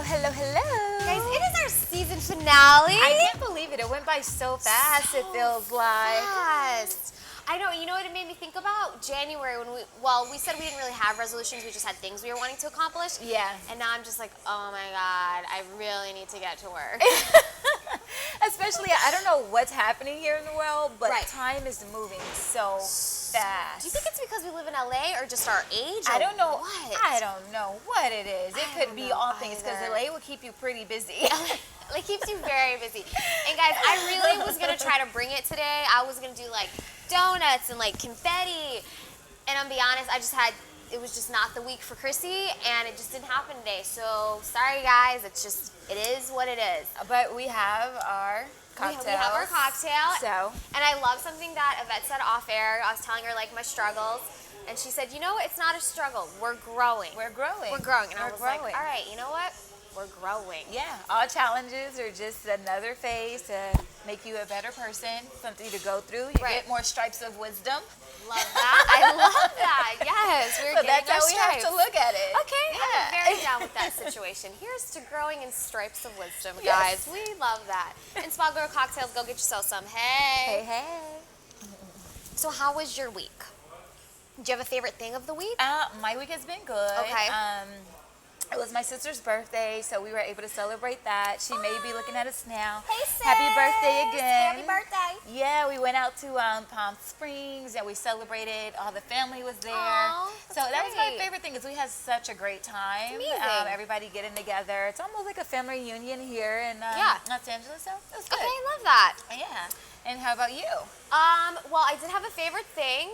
hello, hello. Guys, it is our season finale. I can't believe it. It went by so fast, it feels like. Fast. I know, you know what it made me think about? January when we said we didn't really have resolutions, we just had things we were wanting to accomplish. Yeah. And now I'm just like, oh my God, I really need to get to work. Especially, I don't know what's happening here in the world, but Right. time is moving so fast. Do you think it's because we live in LA or just our age? I don't know. What? I don't know what it is. It I could don't be know all things because either. LA will keep you pretty busy. It keeps you very busy. And guys, I really was gonna try to bring it today. I was gonna do like donuts and like confetti. And I'll be honest, it was just not the week for Chrissy, and it just didn't happen today. So sorry guys, it is what it is. But we have our cocktails. We have our cocktail. So, And I love something that Avette said off air. I was telling her like my struggles. And she said, you know, it's not a struggle. We're growing. we're growing. We're growing. And I We're was growing. like, all right, you know what? We're growing. Yeah, all challenges are just another phase to make you a better person, something to go through. You Right. get more stripes of wisdom. Love that. I love that. Yes, we're So getting that's our how we stripes. have to look at it. Okay, Yeah. I'm very down with that situation. Here's to growing in stripes of wisdom, Yes. guys. We love that. And Small Girl Cocktails, go get yourself some. Hey. Hey, hey. So how was your week? Do you have a favorite thing of the week? My week has been good. Okay. It was my sister's birthday, so we were able to celebrate that. She may be looking at us now. Hey, sis. Happy birthday again. Happy birthday. Yeah, we went out to Palm Springs and we celebrated. All the family was there. Aw, So that's that was my great. favorite thing is we had such a great time. Amazing. Everybody getting together. It's almost like a family reunion here in Yeah. Los Angeles. So it was good. Okay, love that. Yeah. And how about you? Well, I did have a favorite thing.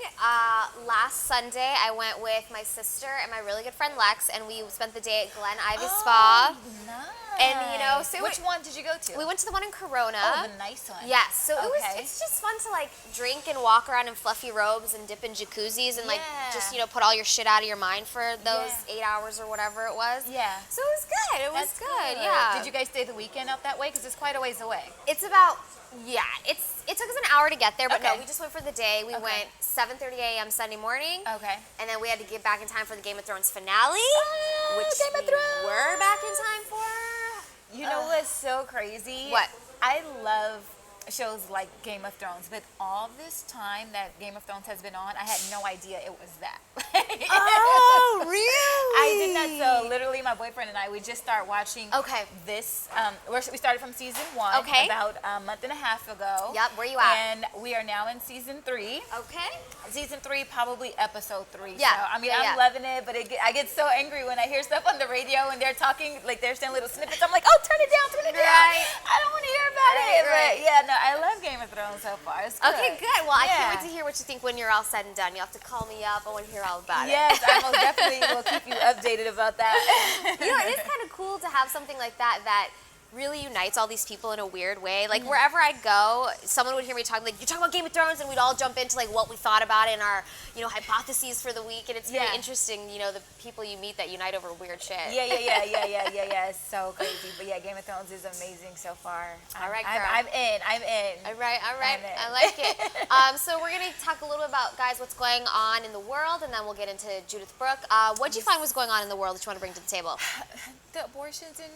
Last Sunday, I went with my sister and my really good friend Lex, and we spent the day at Glen Ivy Spa. Nice. And, you know, so which one did you go to? We went to the one in Corona. Oh, the nice one. Yes, so Okay. it's just fun to like drink and walk around in fluffy robes and dip in jacuzzis and like just, you know, put all your shit out of your mind for those 8 hours or whatever it was. Yeah. So it was good. It was That's good. Yeah. Did you guys stay the weekend up that way? Because it's quite a ways away. It's about it took us an hour to get there, but no, Okay. we just went for the day. We went 7:30 a.m. Sunday morning. Okay. And then we had to get back in time for the Game of Thrones finale, which Game of we Thrones. were back in time for. You know what's so crazy? What? I love shows like Game of Thrones, but all this time that Game of Thrones has been on, I had no idea it was that. Oh, really? I did not. So literally, my boyfriend and I, we just started watching. Okay. This. We started from season 1 Okay. about a month and a half ago. Yep. Where you at? And we are now in season 3. Okay. Season 3, probably episode 3. Yeah. So, I mean, Yeah, I'm loving it, but I get so angry when I hear stuff on the radio and they're talking, like they're saying little snippets. I'm like, oh, turn it down, turn it down. Right. I don't want to hear about Right, it. right. But yeah, no, I love Game of Thrones so far. It's good. Okay, good. Well, I can't Yeah. wait to hear what you think when you're all said and done. You'll have to call me up. I want to hear all about Yes, I most definitely will keep you updated about that. it. You know, it is kind of cool to have something like that really unites all these people in a weird way. Like wherever I go, someone would hear me talk like, "You're talking about Game of Thrones," and we'd all jump into like what we thought about it and our, you know, hypotheses for the week. And it's very Yeah. interesting, you know, the people you meet that unite over weird shit. Yeah. It's so crazy. But yeah, Game of Thrones is amazing so far. All right, I'm girl. in. All right. I'm in. I like it. So we're gonna talk a little bit about, guys, what's going on in the world, and then we'll get into Judyth Brooke. What'd you find was going on in the world that you want to bring to the table? The abortions in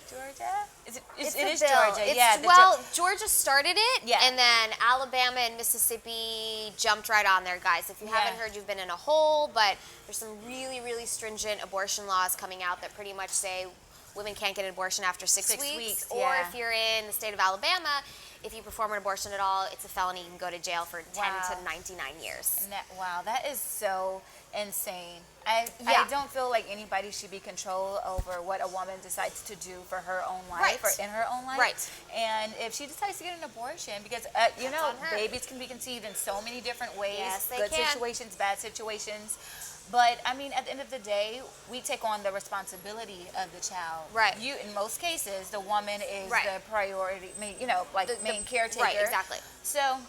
Georgia? It is the bill. Georgia. It's, Yeah. Georgia started it, Yeah. and then Alabama and Mississippi jumped right on there, guys. If you haven't heard, you've been in a hole, but there's some really, really stringent abortion laws coming out that pretty much say women can't get an abortion after 6 weeks. Or yeah. if you're in the state of Alabama, if you perform an abortion at all, it's a felony. You can go to jail for 10 to 99 years. Wow, that is so insane. I Yeah. don't feel like anybody should be control over what a woman decides to do for her own life Right. or in her own life. Right. And if she decides to get an abortion, because you know, on her. babies can be conceived in so many different ways. Yes, they good can. situations, bad situations. But I mean, at the end of the day, we take on the responsibility of the child. Right. In most cases, the woman is Right. the priority. You know, like main caretaker. Right, exactly. So,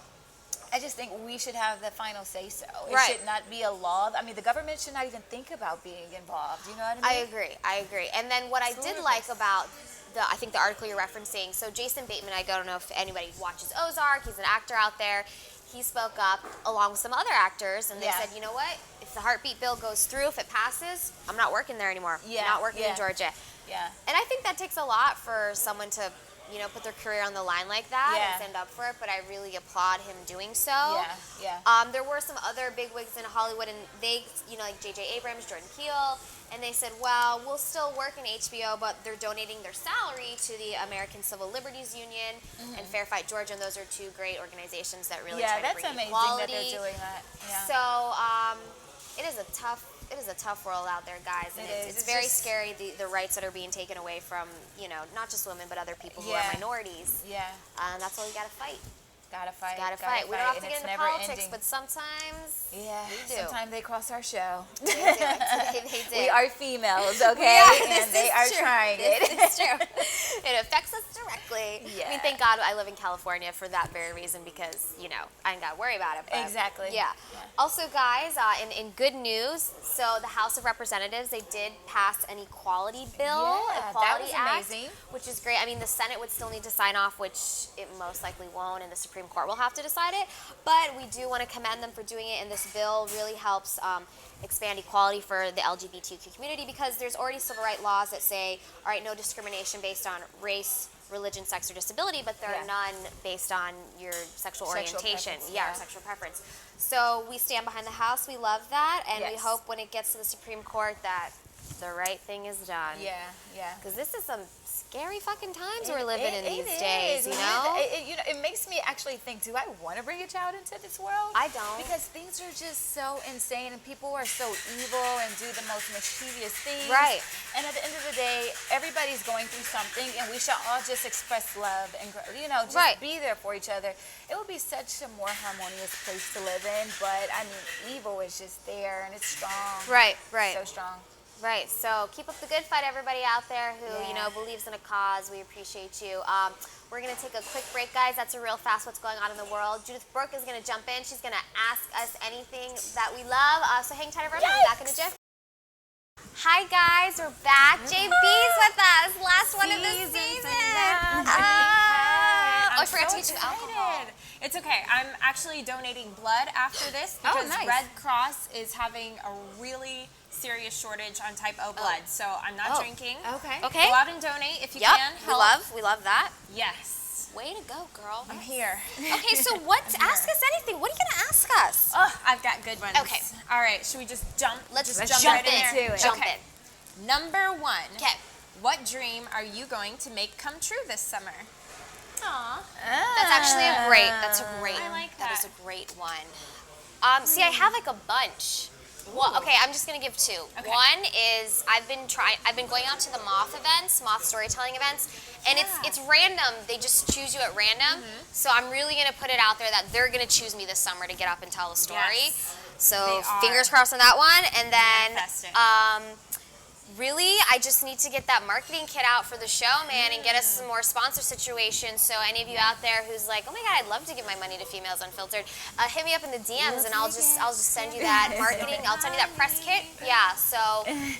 I just think we should have the final say so. It Right. should not be a law. I mean, the government should not even think about being involved. You know what I mean? I agree. And then what I did like about I think the article you're referencing, so Jason Bateman, I don't know if anybody watches Ozark, he's an actor out there. He spoke up along with some other actors, and they said, you know what? If the heartbeat bill goes through, if it passes, I'm not working there anymore. Yeah, I'm not working in yeah. Georgia. And I think that takes a lot for someone to, you know, put their career on the line like that and stand up for it, but I really applaud him doing so. There were some other bigwigs in Hollywood, and they, you know, like J.J. Abrams, Jordan Peele, and they said, well, we'll still work in HBO, but they're donating their salary to the American Civil Liberties Union and Fair Fight Georgia, and those are two great organizations that really try to bring equality. That they're doing that. So it is a tough world out there, guys, and it's very scary, the rights that are being taken away from, you know, not just women, but other people who are minorities. And that's all you gotta fight. Gotta fight. We don't have to get into politics, but sometimes we do. Sometimes they cross our show. They do. We are females, okay? And they are trying it. It's true. It affects us directly. I mean, thank God I live in California for that very reason, because, you know, I ain't got to worry about it. But exactly. Also, guys, in good news, so the House of Representatives, they did pass an equality bill, Equality Act, amazing. which is great. I mean, the Senate would still need to sign off, which it most likely won't, and the Supreme Court will have to decide it. But we do want to commend them for doing it, and this bill really helps expand equality for the LGBTQ community, because there's already civil rights laws that say, all right, no discrimination based on race, religion, sex, or disability, but there are none based on your sexual orientation, or sexual preference. So we stand behind the House. We love that, and we hope when it gets to the Supreme Court that the right thing is done. Because this is some scary fucking times we're living in these days, you know? It makes me actually think, do I want to bring a child into this world? I don't. Because things are just so insane, and people are so evil and do the most mischievous things. Right. And at the end of the day, everybody's going through something, and we should all just express love and, you know, just be there for each other. It would be such a more harmonious place to live in, but, I mean, evil is just there, and it's strong. Right. So strong. Right, so keep up the good fight, everybody out there who, you know, believes in a cause. We appreciate you. We're going to take a quick break, guys. That's a real fast what's going on in the world. Judyth Brooke is going to jump in. She's going to ask us anything that we love. So hang tight, everyone. We'll be back in a jiff. Hi, guys. We're back. JB's with us. Last one of the season. I forgot to get you alcohol. It's okay. I'm actually donating blood after this because Red Cross is having a really serious shortage on type O blood. So I'm not drinking. Okay. Go out and donate if you can. We love that. Yes. Way to go, girl. I'm here. Okay, so ask us anything. What are you going to ask us? Oh, I've got good ones. Okay. All right. Should we just jump? Let's jump jump right in into it. Jump in. Number one. Okay. What dream are you going to make come true this summer? Aw. That's actually a great. I like that. That is a great one. See, I have like a bunch. Well, okay, I'm just gonna give two. Okay. One is I've been going out to the moth events, moth storytelling events, and it's random. They just choose you at random. So I'm really gonna put it out there that they're gonna choose me this summer to get up and tell the story. Yes, so fingers crossed on that one. And then really, I just need to get that marketing kit out for the show, man, and get us some more sponsor situations. So any of you out there who's like, oh my God, I'd love to give my money to Females Unfiltered, hit me up in the DMs, and I'll just send you that marketing. I'll send you that press kit. Yeah. So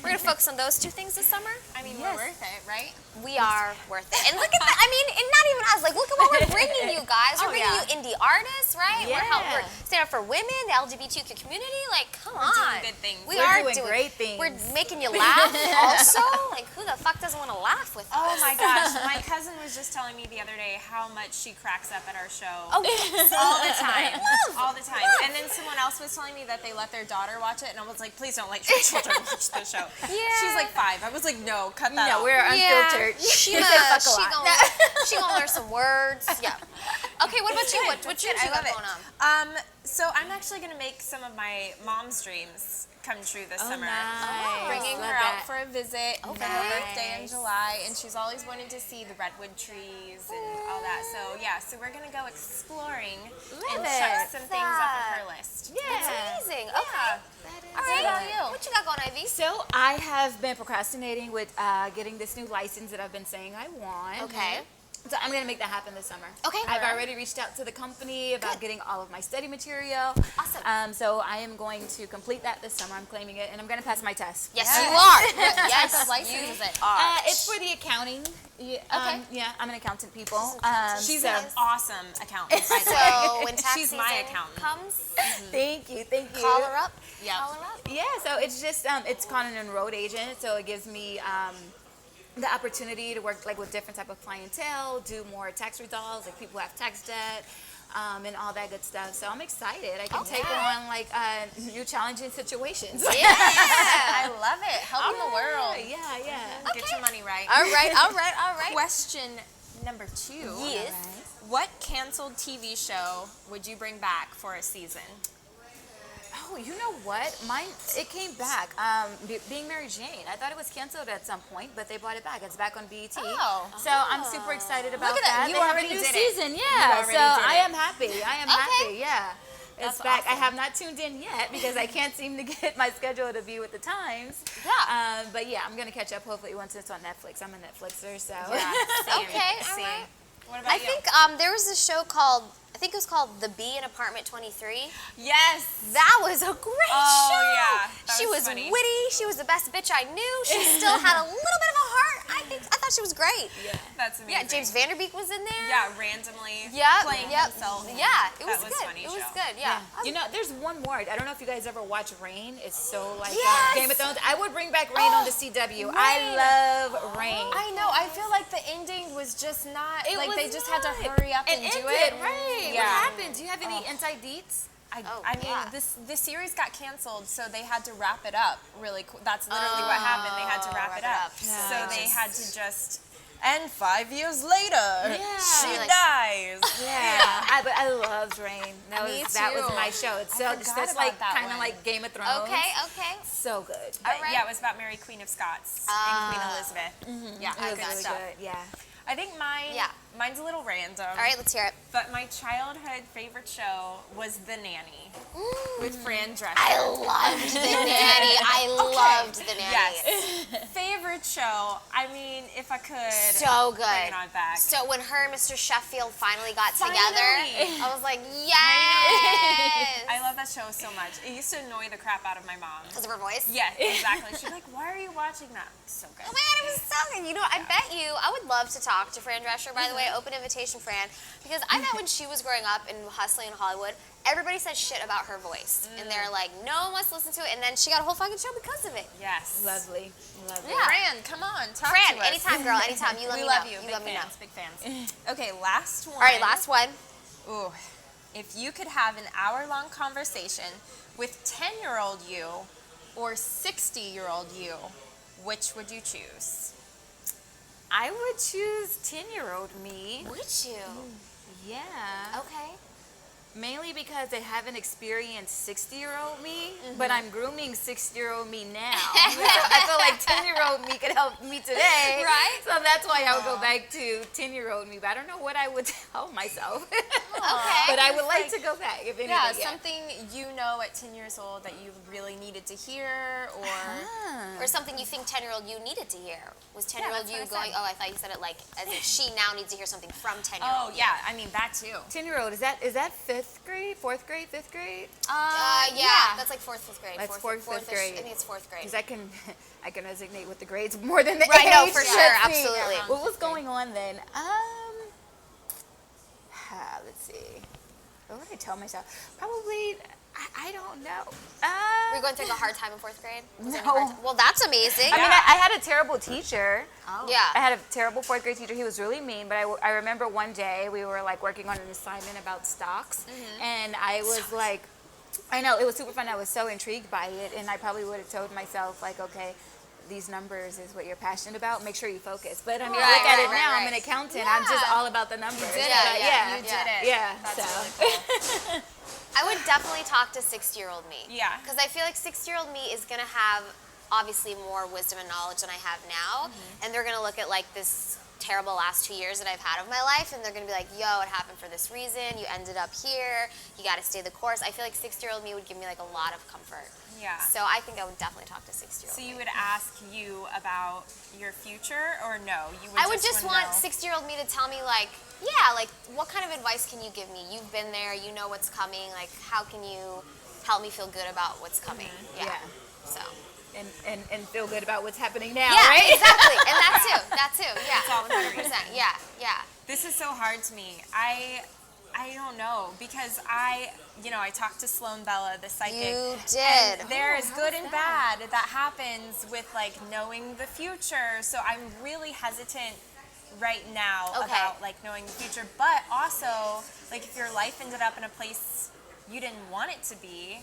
we're gonna focus on those two things this summer. I mean, we're worth it, right? We are worth it. And look at that. I mean, and not even us. Like, look at what we're bringing you guys. We're bringing you indie artists, right? Yeah. We're standing up for women, the LGBTQ community. Like, come on. We're doing good things. We are doing great things. We're making you laugh also. Like, who the fuck doesn't want to laugh with us? Oh my gosh, my cousin was just telling me the other day how much she cracks up at our show. Oh, yes. All the time. Love. All the time. And then someone else was telling me that they let their daughter watch it, and I was like, please don't let your children watch the show. Yeah. She's like 5. I was like, no, cut that out. We're Unfiltered. She gonna learn some words. Yeah. Okay, what about you? What dreams you got going on? So I'm actually going to make some of my mom's dreams come true this summer. Nice. Bringing Love her that. out for a visit for her birthday in July, and she's always wanted to see the redwood trees and all that. So yeah, so we're going to go exploring and check some things off of her list. Yeah. That's amazing. Okay. All right. What about you? What you got going, Ivy? So I have been procrastinating with getting this new license that I've been saying I want. Okay. So I'm going to make that happen this summer. Okay. I've already reached out to the company about getting all of my study material. Awesome. So I am going to complete that this summer. I'm claiming it, and I'm going to pass my test. Yes, you are. What Yes, type of license is it? It's for the accounting. Yeah, yeah, I'm an accountant, people. She's so- an awesome accountant, by the way. So when tax She's my season accountant. comes, Thank you. call her up. Yeah. Call her up. Yeah, so it's just it's called an enrolled agent, so it gives me the opportunity to work like with different type of clientele, do more tax withdrawals, like people who have tax debt. And all that good stuff. So I'm excited. I can take on like new challenging situations. Yeah. I love it. Helping the world. Yeah. Get your money right. All right. Question number 2. Yes. What canceled TV show would you bring back for a season? Oh, you know what? It came back. Being Mary Jane. I thought it was canceled at some point, but they brought it back. It's back on BET. Oh. So I'm super excited about Look at that. that. You They have already a new did it. season. You Yeah. already So did I it. am happy. Happy. Yeah. It's That's back. I awesome. have not tuned in yet because I can't seem to get my schedule to be with the times. Yeah. But yeah, I'm gonna catch up hopefully once it's on Netflix. I'm a Netflixer, so. Yeah. Same. Okay, all Same. right. What about I you? think there was a show called, I think it was called The Bee in Apartment 23. Yes. That was a great show. yeah. That She was was funny. witty. She was the best bitch I knew. She still had a little bit of a heart. I thought she was great. Yeah. That's amazing. Yeah, James Vanderbeek was in there. Yeah, randomly Yep. playing yep. himself. Yeah, it was That was good. funny It was show. good. Yeah. You know, there's one more. I don't know if you guys ever watch Rain. It's so like Yes! Game of Thrones. I would bring back Rain on the CW. I love Rain. I know. I feel like the ending was just not It like was they just had to not. hurry up and It do ended, it. right? Yeah. What happened? Do you have any inside deets? I mean, yeah. this series got canceled, so they had to wrap it up really quick. That's literally what happened. They had to wrap it up. Yeah. So they had to just. And 5 years later, she Like- dies. Yeah, but I loved Rain. That Me was too. my show. It's so forgot that's about like that kind of one. like Game of Thrones. Okay. So good. Alright. Yeah, it was about Mary Queen of Scots and Queen Elizabeth. Yeah, It was good really stuff. good. Yeah. I think mine's a little random. All right, let's hear it. But my childhood favorite show was The Nanny with Fran Drescher. I loved The Nanny. I loved The Nanny. Yes. Favorite show. I mean, if I could So good. bring it on back. So when her and Mr. Sheffield finally got Finally. together, I was like, yes! I love that show so much. It used to annoy the crap out of my mom. Because of her voice? Yes, exactly. She's like, why are you watching that? So good. Oh my god, it was so good. You know, I bet you, I would love to talk to Fran Drescher, by the way, open invitation, Fran, because I bet when she was growing up and hustling in Hollywood, everybody said shit about her voice. And they're like, no one wants to listen to it, and then she got a whole fucking show because of it. Yes. Lovely. Lovely. Yeah. Fran, come on, talk Fran, to us. anytime, girl, anytime. You let We me love know. you. You Big let me know. fans, big fans. Okay, last one. All right, last one. Ooh, if you could have an hour-long conversation with 10-year-old you or 60-year-old you, which would you choose? I would choose 10-year-old me. Would you? Yeah. Okay. Mainly because I haven't experienced 60-year-old me, but I'm grooming 60-year-old me now. So I feel like 10-year-old me could help me today. Right. So that's why I would go back to 10-year-old me. But I don't know what I would tell myself. Okay. But I would like to go back, if anything. Yeah, something you know at 10 years old that you really needed to hear, or Or something you think 10-year-old you needed to hear. Was 10-year-old that's you what I going, said. oh, I thought you said it like as if she now needs to hear something from 10-year-old. oh yeah, I mean that too. 10-year-old, is that 5th grade, 4th grade, 5th grade? Yeah, that's like 4th, 5th grade. That's fourth, 4th, 5th grade. I think it's 4th grade. Because I can resonate with the grades more than the Right, age. no, for sure, Let's see. absolutely. What was going on then? Let's see. What would I tell myself? Probably, I don't know. Were you going through like a hard time in 4th grade? Was there any No. hard time? Well, that's amazing. I mean, I had a terrible teacher. Yeah. I had a terrible 4th grade teacher. He was really mean, but I remember one day we were like working on an assignment about stocks, and I was like, I know, it was super fun. I was so intrigued by it, and I probably would have told myself like, okay, these numbers is what you're passionate about. Make sure you focus. But I mean, Right, look at it right, now. right. I'm an accountant. I'm just all about the numbers. did it. But Yeah, You did it. Yeah. That's so. really cool. I would definitely talk to 60-year-old me. Yeah. Because I feel like 60-year-old me is going to have obviously more wisdom and knowledge than I have now. And they're going to look at like this terrible last 2 years that I've had of my life, and they're going to be like, yo, it happened for this reason. You ended up here. You got to stay the course. I feel like 60-year-old me would give me like a lot of comfort. Yeah. So I think I would definitely talk to 60-year-old So me. you would ask you about your future, or no? You would I would just wanna want know? 60-year-old me to tell me, like, yeah, like, what kind of advice can you give me? You've been there, you know what's coming. Like, how can you help me feel good about what's coming? Yeah. So. And feel good about what's happening now, Yeah, right? exactly. And that too. Yeah. That's all that matters. 100%. Yeah. This is so hard to me. I don't know, because I talked to Sloan Bella, the psychic. You did. And there is good and bad that happens with like knowing the future. So I'm really hesitant right now about like knowing the future. But also, like if your life ended up in a place you didn't want it to be,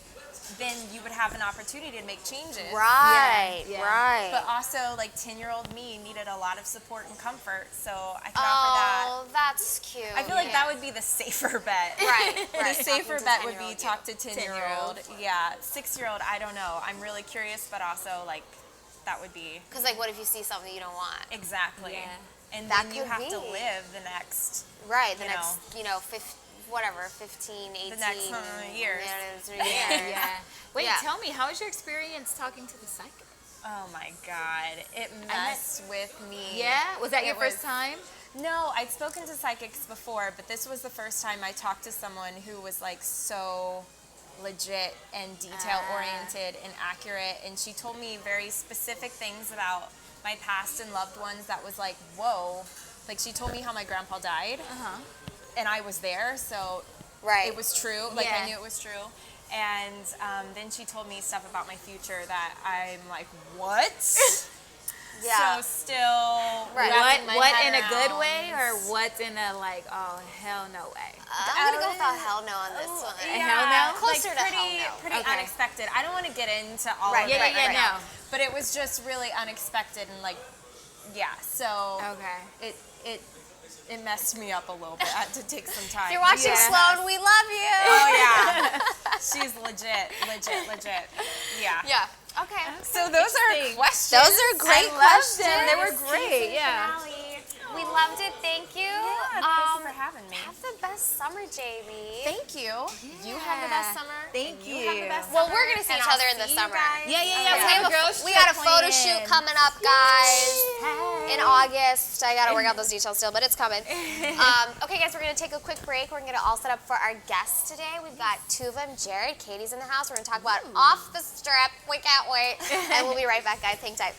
then you would have an opportunity to make changes. Right, Yeah. right. But also, like 10-year-old me needed a lot of support and comfort, so I could offer that. Oh, that's cute. I feel like that would be the safer bet. Right. The safer Talking to bet would 10-year-old be talk to 10-year-old. 10-year-old. Yeah, 6-year-old, I don't know. I'm really curious, but also like that would be Because like, what if you see something you don't want? exactly. Yeah. And That then you could have to be. live the next. Right. The You next, 15, 18. The next years. Yeah. Wait, Yeah. tell me, how was your experience talking to the psychic? Oh my God, it messed with me. Yeah? Was that your It first was- time? No, I'd spoken to psychics before, but this was the first time I talked to someone who was like so legit and detail oriented and accurate, and she told me very specific things about my past and loved ones that was like, whoa. Like she told me how my grandpa died, and I was there, so Right. it was true. Like Yeah. I knew it was true. And then she told me stuff about my future that I'm like, what? Yeah. So still Right. wrapping my What head in a good around. way, or what's in a like, oh hell no way? I'm gonna go with a hell no on this one. hell no? Closer like to pretty, hell no. pretty Okay. unexpected. I don't want to get into all Right, of Yeah, it yeah, right yeah, now, no. but it was just really unexpected and like, yeah. So Okay. it messed me up a little bit. I had to take some time. If you're watching Yeah. Sloan, we love you. Oh yeah, she's legit. Yeah. Yeah. Okay. So those are questions. Those are great I loved questions. them. They were great. Yeah. We loved it. Thank you. Yeah, thank you for having me. Have the best summer, Jamie. Thank you. You have the best summer. Thank and you. have the you. best Well, summer, we're gonna see and each I'll other in the see you summer. guys. Yeah, We yeah, have have a a- girls we got a trip photo planned. shoot coming up, guys, in August. I gotta work out those details still, but it's coming. Okay, guys, we're gonna take a quick break. We're gonna get all set up for our guests today. We've got two of them. Jared, Katie's in the house. We're gonna talk about Off the Strip. We can't wait. And we'll be right back, guys. Hang tight.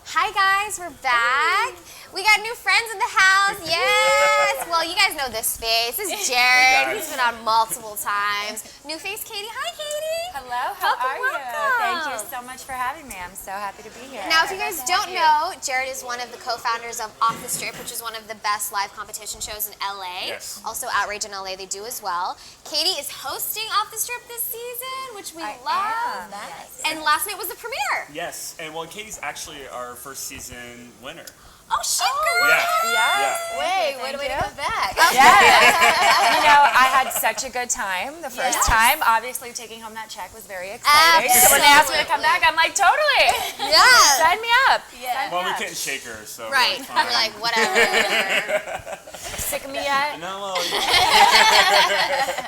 Hi guys, we're back. We got new friends in the house. Yes. Well, you guys know this face. This is Jared. He's been on multiple times. New face, Katie. Hi, Katie. Hello, how Welcome, are you? welcome. Thank you so much for having me. I'm so happy to be here. Now, if you guys don't know, Jared is one of the co-founders of Off the Strip, which is one of the best live competition shows in LA. Yes. Also, Outrage in LA, they do as well. Katie is hosting Off the Strip this season, which we I love. am. Nice. And last night was the premiere. Yes, and well, Katie's actually our first season winner. Oh, shit, girl. Yeah. Yes. Yeah. Wait, what do we come back? You know, I had such a good time the first time. Obviously, taking home that check was very exciting. So when they asked me to come back, I'm like, totally. Yeah. Sign me up. Yeah. Well, we couldn't shake her, so Right. we're fine. We're like, whatever. Sick of me yet? No, well,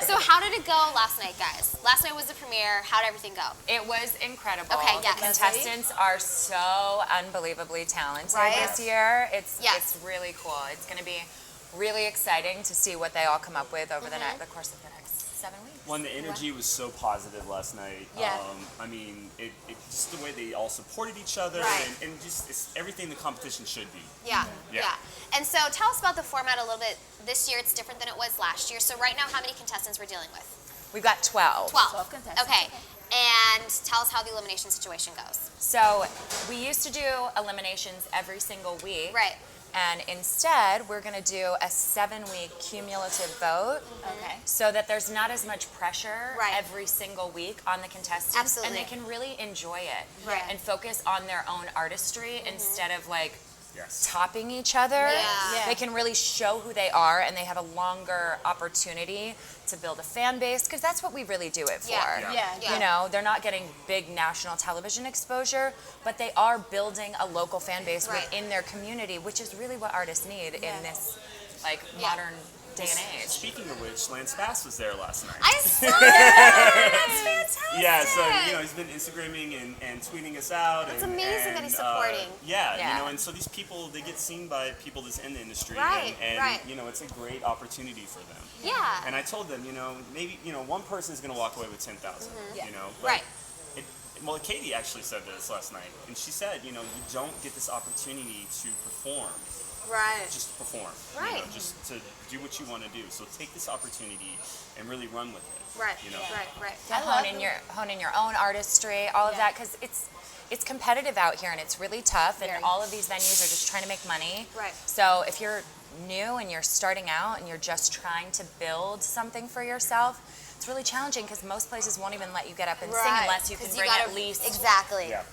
So how did it go last night, guys? Last night was the premiere. How did everything go? It was incredible. Okay, yes. The contestants are so unbelievably talented Right. this year. It's Yes. it's really cool. It's going to be really exciting to see what they all come up with over the course of the next 7 weeks. well, the energy was so positive last night. Yeah. I mean, it just the way they all supported each other, Right. and just it's everything the competition should be. Yeah. Yeah. And so tell us about the format a little bit. This year it's different than it was last year. So right now, how many contestants we're dealing with? We've got 12. 12. contestants. Okay. And tell us how the elimination situation goes. So we used to do eliminations every single week. Right. And instead, we're going to do a 7-week cumulative vote. Okay. So that there's not as much pressure Right. every single week on the contestants. Absolutely. And they can really enjoy it. Right. And focus on their own artistry instead of like Yes. topping each other. Yeah. They can really show who they are, and they have a longer opportunity to build a fan base, because that's what we really do it for. Yeah. Yeah. You know, they're not getting big national television exposure, but they are building a local fan base Right. within their community, which is really what artists need in this like Yeah. modern day and age. Speaking of which, Lance Bass was there last night. I saw that. That's fantastic. Yeah, so he's been Instagramming and tweeting us out. That's and, amazing that he's supporting. Yeah. and so these people, they get seen by people that's in the industry, Right, and right. it's a great opportunity for them. Yeah. And I told them, maybe one person is going to walk away with 10,000. But Right. Well, Katie actually said this last night, and she said, you don't get this opportunity to perform Right. just perform. Right. You know, just to do what you want to do. So take this opportunity and really run with it. Right. You know. Right. To hone in your own artistry, all of that, because it's competitive out here and it's really tough, and all of these venues are just trying to make money. Right. So if you're new and you're starting out and you're just trying to build something for yourself, it's really challenging because most places won't even let you get up and sing unless you can bring at least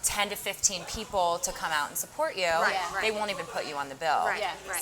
10 to 15 people to come out and support you. They won't even put you on the bill.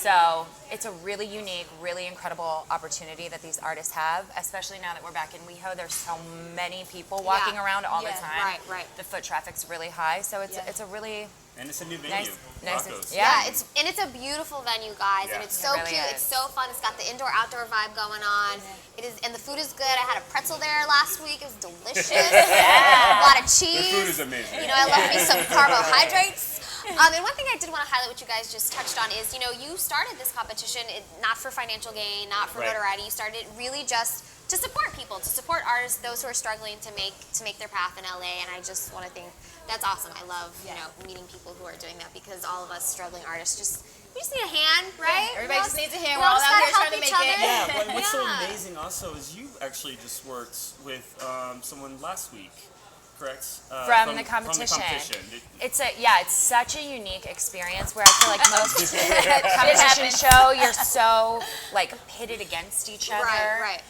So it's a really unique, really incredible opportunity that these artists have, especially now that we're back in WeHo. There's so many people walking around all the time. The foot traffic's really high, so it's a really... And it's a new venue. Nice. It's a beautiful venue, guys, and it's so cute. It's so fun. It's got the indoor-outdoor vibe going on. It is, and the food is good. I had a pretzel there last week. It was delicious. A lot of cheese. The food is amazing. You know, I love me some carbohydrates. And one thing I did want to highlight, what you guys just touched on, is, you know, you started this competition not for financial gain, not for notoriety. You started it really just to support people, to support artists, those who are struggling to make their path in LA. And I just want to think that's awesome. I love you know, meeting people who are doing that, because all of us struggling artists we just need a hand, right? Everybody just needs a hand. We're all out here trying to make it. Yeah, but what's so amazing also is you actually just worked with someone last week. Correct? From the competition. It's such a unique experience where I feel like most competition show you're so like pitted against each other. Right.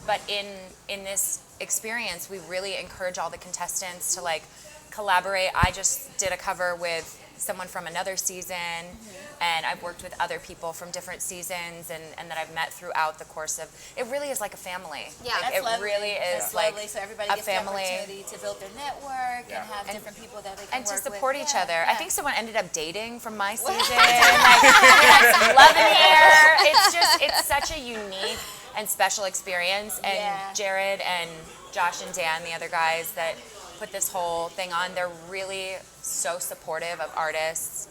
But in this experience, we really encourage all the contestants to like collaborate. I just did a cover with someone from another season, and I've worked with other people from different seasons and that I've met throughout the course of, it really is like a family. Yeah, like, that's it lovely. really is that's like lovely. So everybody a gets family. the opportunity to build their network and have different people that they can and work to support with. each other. Yeah. I think someone ended up dating from my season. Like, we had some love in the air. It's such a unique and special experience. And Jared and Josh and Dan, the other guys that put this whole thing on, they're really so supportive of artists,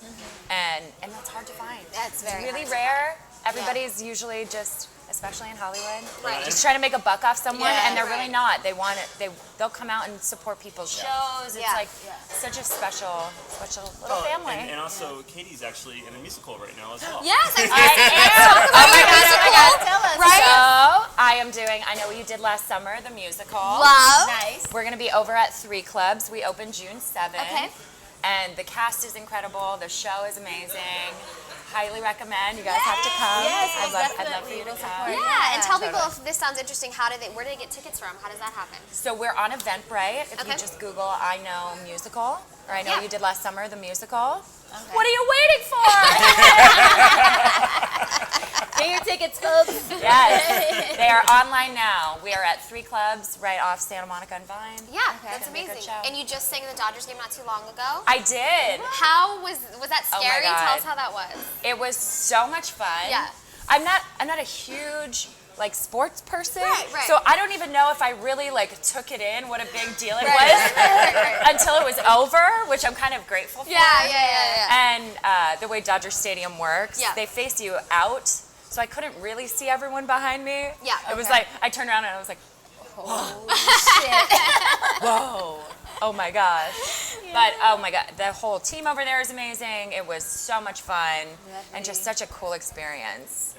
and that's hard to find. That's very really hard rare. Everybody's usually just, especially in Hollywood, Right. just trying to make a buck off someone, Yeah, and they're right. really not. They want it. They'll come out and support people's shows. It's like such a special little family. And also, Katie's actually in a musical right now as well. Yes, I I am. Oh my god! Tell us. Right? So I am doing. I know what you did last summer, the musical. Love. Nice. We're going to be over at 3 clubs. We open June 7th. Okay. And the cast is incredible. The show is amazing. Highly recommend. You guys have to come. Yes, I'd love for you to come. Yeah, and tell people if this sounds interesting, where do they get tickets from? How does that happen? So we're on Eventbrite. If you just Google I Know Musical, or I Know Yeah. You Did Last Summer, the musical. What are you waiting for? Get your tickets, folks. Yes, they are online now. We are at 3 clubs right off Santa Monica and Vine. Yeah, that's It's gonna be a good amazing. show. And you just sang the Dodgers game not too long ago. I did. How was that Oh my scary? God. Tell us how that was. It was so much fun. Yeah. I'm not a huge like sports person, Right. so I don't even know if I really like took it in what a big deal it was until it was over, which I'm kind of grateful for. Yeah. And the way Dodger Stadium works, they face you out, so I couldn't really see everyone behind me. Yeah. It was like I turned around and I was like, whoa. Oh my gosh. But oh my god, the whole team over there is amazing. It was so much fun and just such a cool experience.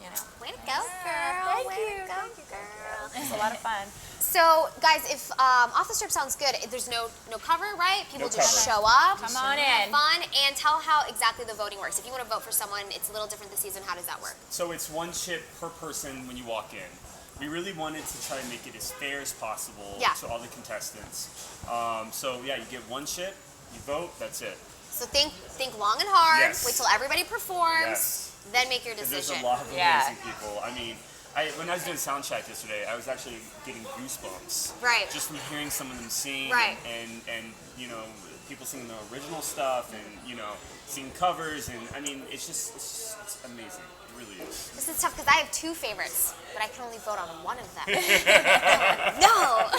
You know. Way to go, girl. Way to go, girl. It's a lot of fun. So, guys, if Off the Strip sounds good, there's no cover, right? People No just cover. show up. Come on have in. fun, and tell how exactly the voting works. If you want to vote for someone, it's a little different this season. How does that work? So it's 1 chip per person when you walk in. We really wanted to try and make it as fair as possible to all the contestants. You get 1 chip, you vote, that's it. So think long and hard. Yes. Wait till everybody performs. Yes. Then make your 'Cause decision. there's a lot of amazing people. I mean, when I was doing sound check yesterday, I was actually getting goosebumps. Right. Just from hearing some of them sing. Right. And you know, people singing the original stuff and, you know, singing covers. And I mean, it's amazing. It really is. This is tough because I have 2 favorites, but I can only vote on one of them. No.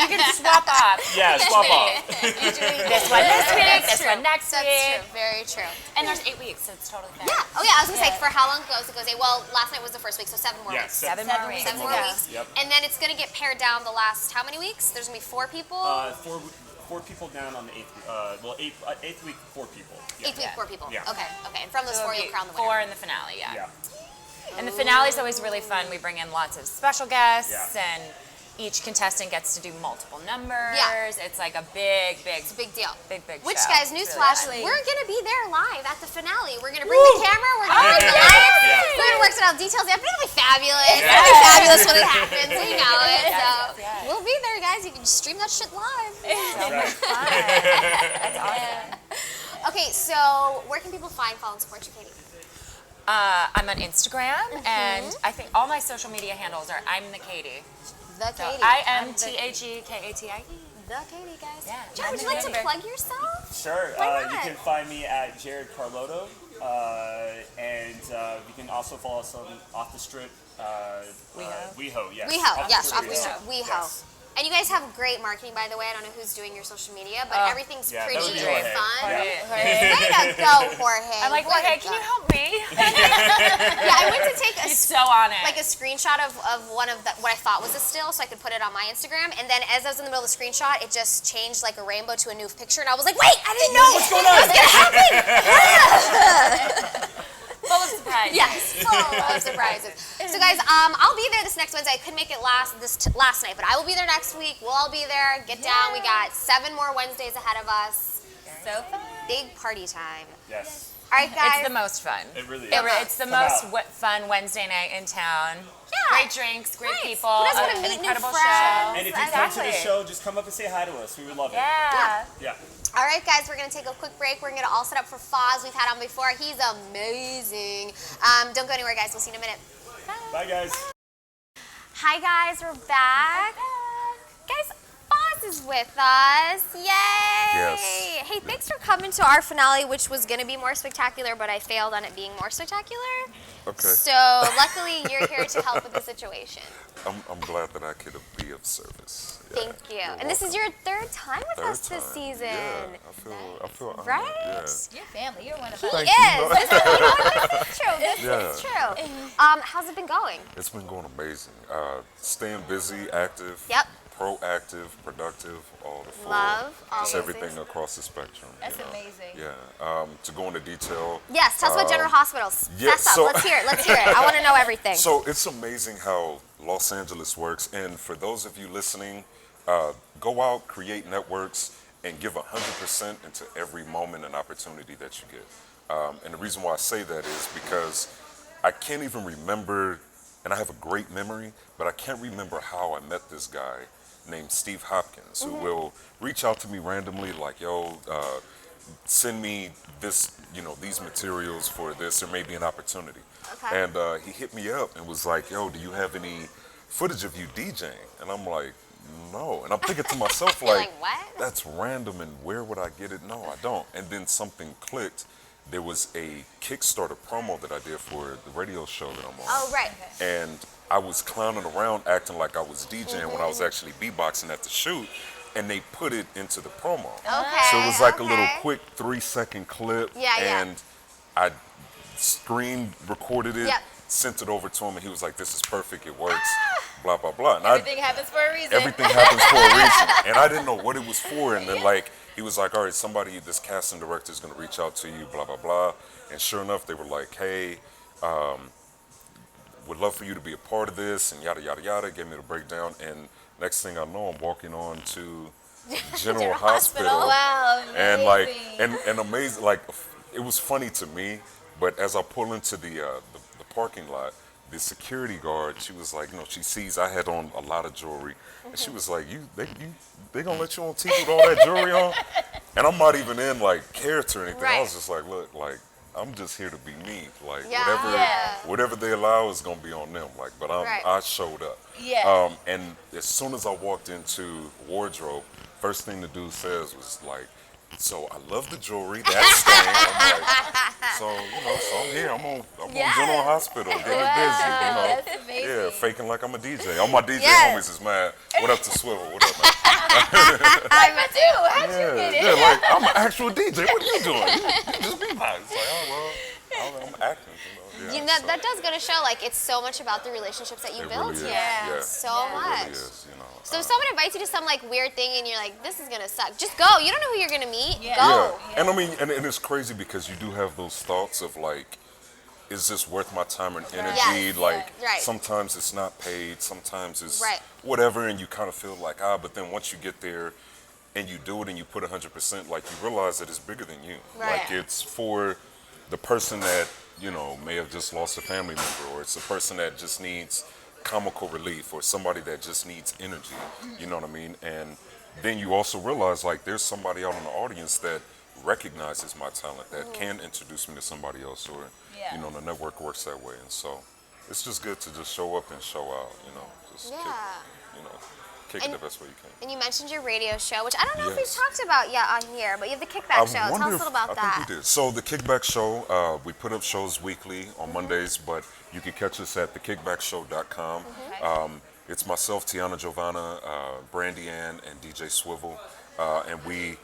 You can swap off. Yeah, swap off. This one this week, this one next That's week. true. Very true. And there's 8 weeks, so it's totally fair. Yeah. Oh, yeah. I was going to say, for how long it goes, well, last night was the first week, so 7 more Yeah, weeks. 7 more weeks. 7 more more weeks. Yep. And then it's going to get pared down the last how many weeks? There's going to be 4 people? 4 4 people down on the 8th week. Well, 8th week, 4 people. Yeah. 8th week, 4 people. Yeah. Okay. And from those 4, you'll crown the winner. 4 in the finale, yeah. And the finale is always really fun. We bring in lots of special guests, and each contestant gets to do multiple numbers. Yeah. It's like a big It's a big deal. Big Which, show. guys, newsflash, Really we're going to be there live at the finale. We're going to bring the camera. We're going to bring the lights. We're going to work out details. It'll be fabulous. It'll be fabulous when it happens. We know it. So we'll be there, guys. You can stream that shit live. That's awesome. Okay, so where can people find, follow, and support you, Katie? I'm on Instagram, and I think all my social media handles are I'm the Katie. The Katie. IMTHEKATIE. The Katie, guys. Yeah. John, would you like to plug yourself? Sure. Why not? You can find me at Jared Carlotto, and you can also follow us on Off the Strip. WeHo, yes. WeHo, yes. Off the Strip. WeHo. Yes. And you guys have great marketing, by the way. I don't know who's doing your social media, but everything's pretty that would be and Jorge. fun. Yeah. Way to go, Jorge. I'm like, Jorge, can you help me? Yeah, I went to take He's so on it. like a screenshot of one of what I thought was a still, so I could put it on my Instagram. And then as I was in the middle of the screenshot, it just changed like a rainbow to a new picture, and I was like, wait, I didn't know What's going on? Full of surprises. Yes, full of surprises. So guys, I'll be there this next Wednesday. I couldn't make it last night, but I will be there next week. We'll all be there. Get down. We got 7 more Wednesdays ahead of us. So fun. Big party time. Yes. All right, guys. It's the most fun. It really is. It's the Come most out. fun Wednesday night in town. Yeah. Great drinks, great Nice. people, Who doesn't wanna an meet new incredible friends? show. And if you come to the show, just come up and say hi to us. We would love it. Yeah. All right, guys, we're going to take a quick break. We're going to all set up for Foz. We've had on before. He's amazing. Don't go anywhere, guys. We'll see you in a minute. Bye, guys. Hi, guys. We're back. Guys, Foz is with us. Yay! Yes. Hey, thanks for coming to our finale, which was going to be more spectacular, but I failed on it being more spectacular. Okay. So, luckily, you're here to help with the situation. I'm glad that I could be of service. Yeah, Thank you. you're And this is welcome. your 3rd time with us this time. season. Yeah, I feel honored. Right? Yeah. Your family, you're one of He us. Thank is. you. This is true. This Yeah. is true. How's it been going? It's been going amazing. Staying busy, active, Yep. proactive, productive, all the full. Love all Just those everything things. across the spectrum. That's you know? amazing. Yeah. To go into detail. Yes, tell us about General Hospitals. yeah, Fess up. so- Let's hear it. Let's hear it. I want to know everything. So it's amazing how Los Angeles works. And for those of you listening, go out, create networks, and give 100% into every moment and opportunity that you get. And the reason why I say that is because I can't even remember, and I have a great memory, but I can't remember how I met this guy named Steve Hopkins, who will reach out to me randomly like, yo, send me this, these materials for this. There may be an opportunity. Okay. And he hit me up and was like, yo, do you have any footage of you DJing? And I'm like, no. And I'm thinking to myself, You're like, like, what? that's random, and where would I get it? No, I don't. And then something clicked. There was a Kickstarter promo that I did for the radio show that I'm on. Oh, right. And I was clowning around acting like I was DJing when I was actually beatboxing at the shoot, and they put it into the promo. Okay. So it was like a little okay. quick 3-second clip, Yeah, yeah. and I screen recorded it, Yep. sent it over to him, and he was like, this is perfect, it works, blah, blah, blah. And Everything happens for a reason. everything happens for a reason. And I didn't know what it was for, and then he was like, all right, somebody, this casting director is going to reach out to you, blah, blah, blah. And sure enough, they were like, hey, would love for you to be a part of this, and yada, yada, yada, gave me the breakdown. And next thing I know, I'm walking on to General Hospital. Wow, And amazing. and amazing, it was funny to me, but as I pull into the parking lot, the security guard, she was like, she sees I had on a lot of jewelry, and she was like, they gonna let you on TV with all that jewelry on? And I'm not even in character or anything. I was just like, look, I'm just here to be me. Whatever they allow is gonna be on them. But I showed up. Yeah. And as soon as I walked into wardrobe, first thing the dude says was like, so I love the jewelry, that's staying. I'm like, so I'm here. I'm on General Hospital, getting busy. That's amazing. Yeah, faking like I'm a DJ. All my DJ homies is mad. What up to Swivel? What up, man? I'm a too. How'd you get it? Yeah, I'm an actual DJ. What are you doing? You just be nice. It's like, oh well, I'm acting. That does go to show, like, it's so much about the relationships that you build really here. Yeah. So It much. really is, So if someone invites you to some, like, weird thing and you're like, this is going to suck, just go. You don't know who you're going to meet. Yeah. Go. And I mean, and it's crazy because you do have those thoughts of like, is this worth my time and energy? Yes. Like, Right. sometimes it's not paid, sometimes it's Right. whatever, and you kind of feel like, but then once you get there and you do it and you put 100%, like, you realize that it's bigger than you. Right. Like, it's for the person that, may have just lost a family member, or it's the person that just needs comical relief, or somebody that just needs energy, you know what I mean? And then you also realize, like, there's somebody out in the audience that recognizes my talent, that can introduce me to somebody else, or the network works that way. And so it's just good to just show up and show out, just kick it the best way you can. And you mentioned your radio show, which I don't know if we've talked about yet on here, but you have the Kickback Show. Tell us a little about that. I think we did. So the Kickback Show, we put up shows weekly on Mondays, but you can catch us at thekickbackshow.com. It's myself, Tiana Giovanna, Brandy Ann, and DJ Swivel, and we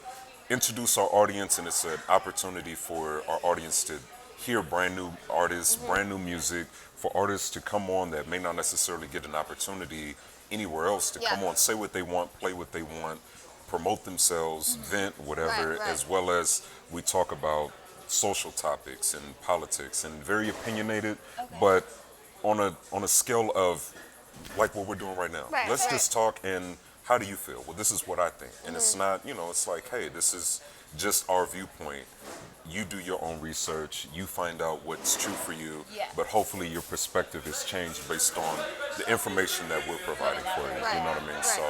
introduce our audience, and it's an opportunity for our audience to hear brand new artists, brand new music, for artists to come on that may not necessarily get an opportunity anywhere else to come on, say what they want, play what they want, promote themselves, vent, whatever, as well as we talk about social topics and politics, and very opinionated, but on a scale of like what we're doing right now. Let's just talk, and how do you feel? Well, this is what I think. And it's not, it's like, hey, this is just our viewpoint. You do your own research, you find out what's true for you, but hopefully your perspective is changed based on the information that we're providing for you, you know what I mean? So,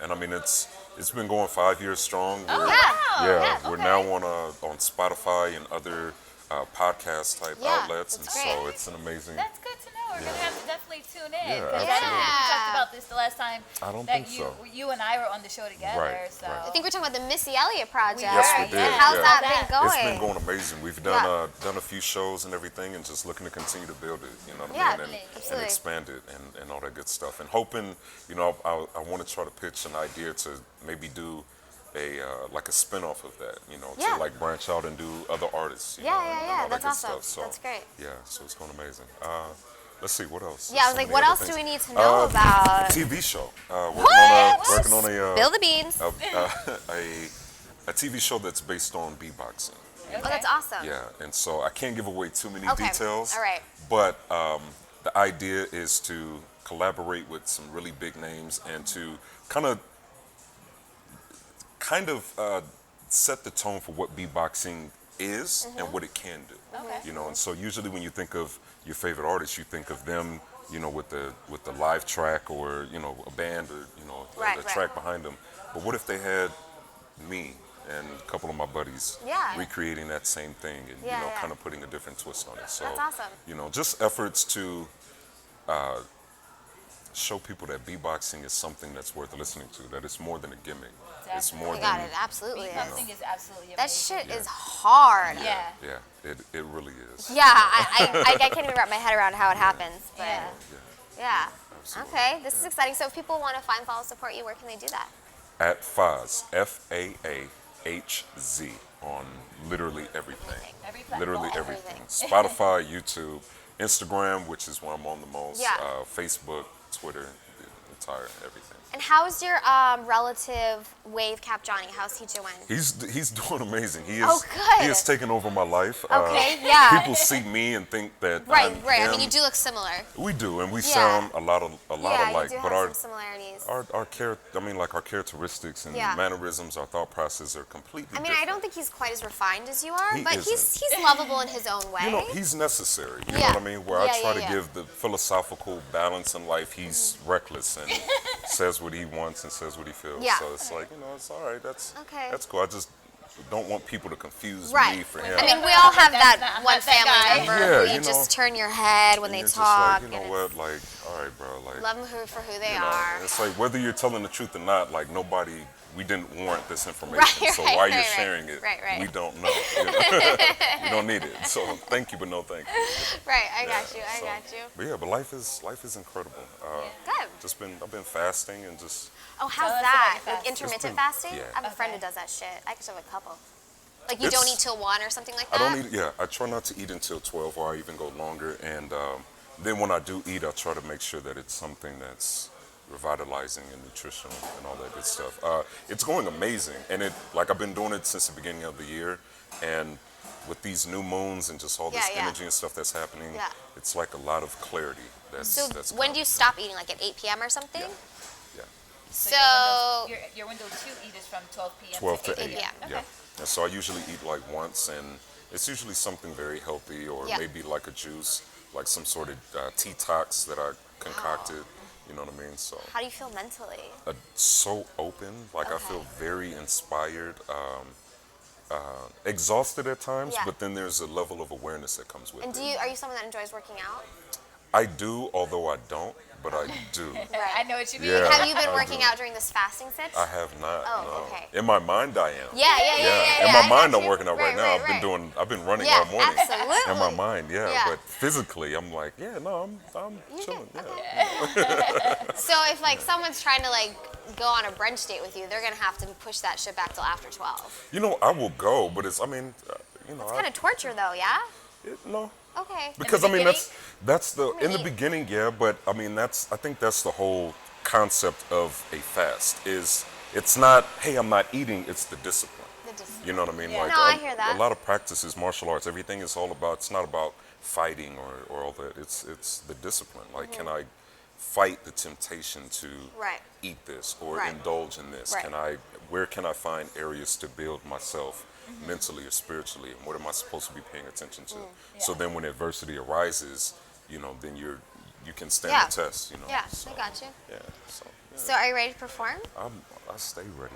and I mean, it's been going 5 years strong. We're now on Spotify and other podcast type outlets, and so it's an amazing. That's good to know. We're gonna have to definitely tune in. Yeah, I think we talked about this the last time. I don't that think so. You and I were on the show together. Right, So right. I think we're talking about the Missy Elliott project. Yes, we did. And how's that been going? It's been going amazing. We've done done a few shows and everything, and just looking to continue to build it. You know what I mean? And expand it and all that good stuff. And hoping, I want to try to pitch an idea to maybe do a like a spin-off of that, to like branch out and do other artists. And all That's that good awesome. Stuff. So, that's great. Yeah, so it's going amazing. Let's see, what else? Yeah, I was like, what else do we need to know about? TV show. Working on a Spill the beans. a TV show that's based on beatboxing. Oh, that's awesome. Yeah, and so I can't give away too many details. All right. But the idea is to collaborate with some really big names and to kind of set the tone for what beatboxing is and what it can do. And so usually when you think of your favorite artist, you think of them, with the live track, or a band, or a track behind them. But what if they had me and a couple of my buddies recreating that same thing, and kind of putting a different twist on it? So that's awesome. Just efforts to show people that beatboxing is something that's worth listening to, that it's more than a gimmick. Definitely. It's more than It absolutely is. Beatboxing is absolutely amazing. That shit is hard. Yeah. It really is. Yeah, I can't even wrap my head around how it happens. But yeah. Absolutely. Okay, this is exciting. So if people want to find, follow, support you, where can they do that? At Fahz, Faahz, on literally everything. Every platform. Literally everything. Spotify, YouTube, Instagram, which is where I'm on the most. Facebook, Twitter, the entire everything. And how's your relative Wave Cap Johnny? How's he doing? He's doing amazing. He is. Oh, good. He has taken over my life. Okay, yeah. People see me and think that Right. I'm I him. mean, you do look similar. We do, and we sound a lot alike. You do but have some similarities. our characteristics and mannerisms, our thought process are completely. I mean, I don't think he's quite as refined as you are, He but he's lovable in his own way. He's necessary. You know what I mean? Where I try to give the philosophical balance in life, he's reckless and says what he wants and says what he feels. Yeah. So it's like, it's all right. That's Okay. cool. I just don't want people to confuse Right. me for him. I mean, we all have that not one that family guy. member Yeah, who you just turn your head when And they you're just talk. like, you know and what? Like, all right, bro. Like, love them for who they you know, are. it's like whether you're telling the truth or not. Like, we didn't warrant this information. So why you're sharing it, we don't know. We don't need it. So thank you, but no thank you. Right, I got you. But yeah, but life is incredible. Good. I've been fasting and just. Oh, how's Tell us that? about your Like fasting. intermittent fasting? Yeah. I have a friend who does that shit. I could have a couple. Like you don't eat till 1 or something like that? I don't eat, yeah, I try not to eat until 12 or I even go longer. And then when I do eat, I try to make sure that it's something that's revitalizing and nutritional and all that good stuff. It's going amazing. And I've been doing it since the beginning of the year. And with these new moons and just all this energy and stuff that's happening, it's like a lot of clarity. That's when do you stop eating? Like at 8 p.m. or something? Yeah. So your window to eat is from 12 p.m. 12 to to 8. p.m. Okay. Yeah. And so I usually eat like once, and it's usually something very healthy, or maybe like a juice, like some sort of detox that I concocted. You know what I mean? So. How do you feel mentally? So open. Like I feel very inspired. Exhausted at times, but then there's a level of awareness that comes with it. And are you someone that enjoys working out? I do, although I don't, but I do. Right. I know what you mean. Yeah, Have you been working out during this fasting sitch? I have not. Oh, no. okay. In my mind, I am. Yeah. In my mind, I'm you. working out right now. I've been running Yeah, all morning. absolutely. In my mind, but physically, I'm like, I'm chilling. Yeah. So if like someone's trying to like go on a brunch date with you, they're gonna have to push that shit back till after 12. You know, I will go, but it's It's kind of torture though, yeah? No. Okay. Because that's in the beginning, but I think that's the whole concept of a fast is it's not, hey, I'm not eating, it's the discipline. You know what I mean? Yeah. I hear that. A lot of practices, martial arts, everything is all about, it's not about fighting or all that. It's the discipline. Like, can I fight the temptation to eat this or indulge in this? Where can I find areas to build myself mentally or spiritually, and what am I supposed to be paying attention to? So then when adversity arises, then you can stand the test, Yeah, so, I got you. Yeah. So are you ready to perform? I stay ready.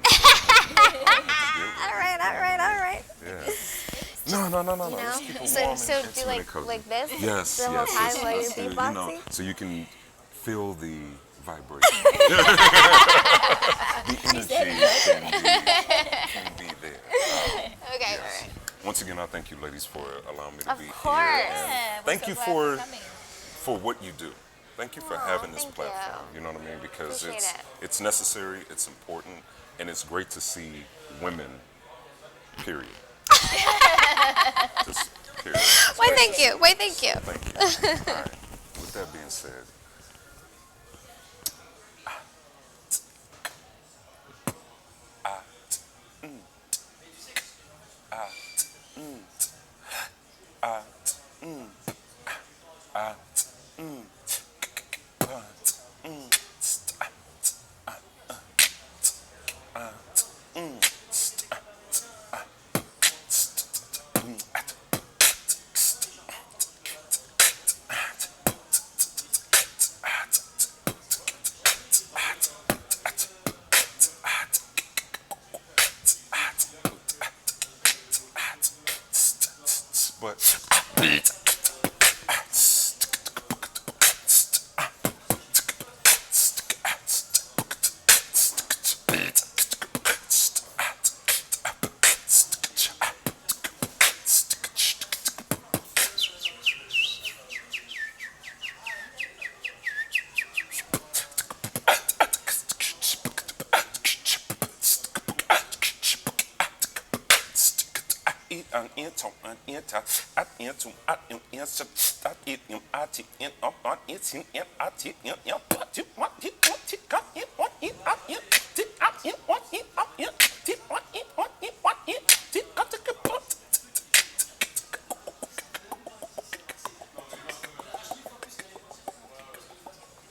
All right. Yeah. No. You Let's keep it so warm so and do intimate, like this? Yes, the whole time while you're yes, beatboxing? so you can feel the vibration. The energy can be there. Okay, Yes. all right. Once again, I thank you, ladies, for allowing me to Of be course. here. And Yeah, thank you so glad coming. for what you do. Thank you for having this thank platform. you. You know what I mean? Because Appreciate it's necessary, it's important, and it's great to see women. Period. Just period. Why, thank you. Thank you. All right. With that being said.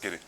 Get it.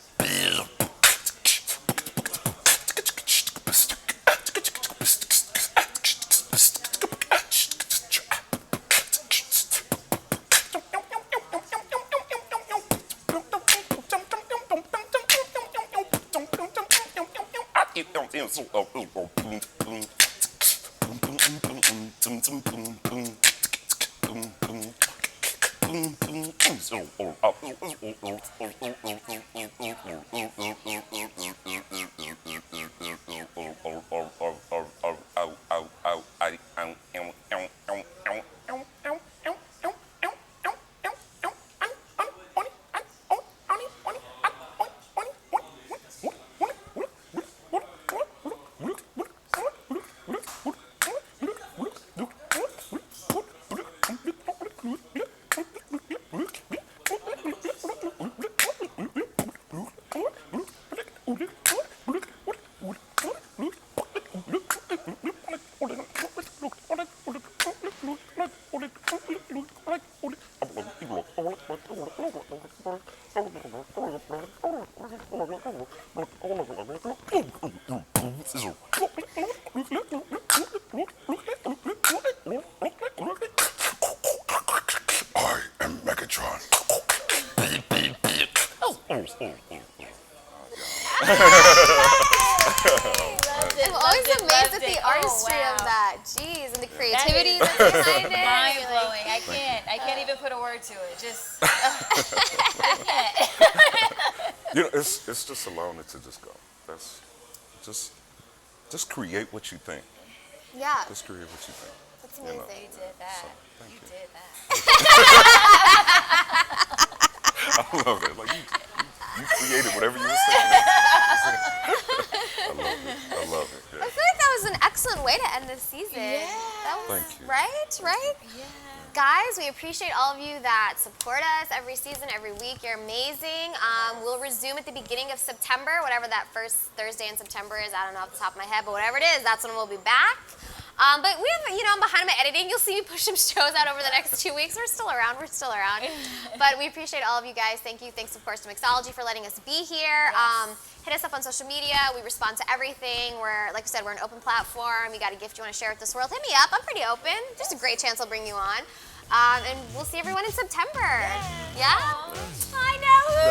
I am Megatron. I'm always amazed at the artistry of that. Jeez, and the creativity that's behind it. Mind blowing. I can't even put a word to it. Just, I can't. You know, it's just allowing it to just go. That's just create what you think. Yeah. Just create what you think. That's amazing. You did that. So, You you. did that. I love it. Like you created whatever you were saying. I love it. Yeah. I feel like that was an excellent way to end this season. Yeah. That was Thank you. right? Yeah. Guys, we appreciate all of you that support us every season, every week. You're amazing. We'll resume at the beginning of September, whatever that first Thursday in September is. I don't know off the top of my head, but whatever it is, that's when we'll be back. But we have, I'm behind my editing. You'll see me push some shows out over the next 2 weeks. We're still around. But we appreciate all of you guys. Thank you. Thanks, of course, to Mixology for letting us be here. Yes. Hit us up on social media. We respond to everything. Like I said, we're an open platform. You got a gift you want to share with this world, hit me up. I'm pretty open. There's a great chance I'll bring you on. And we'll see everyone in September. Yeah? I know.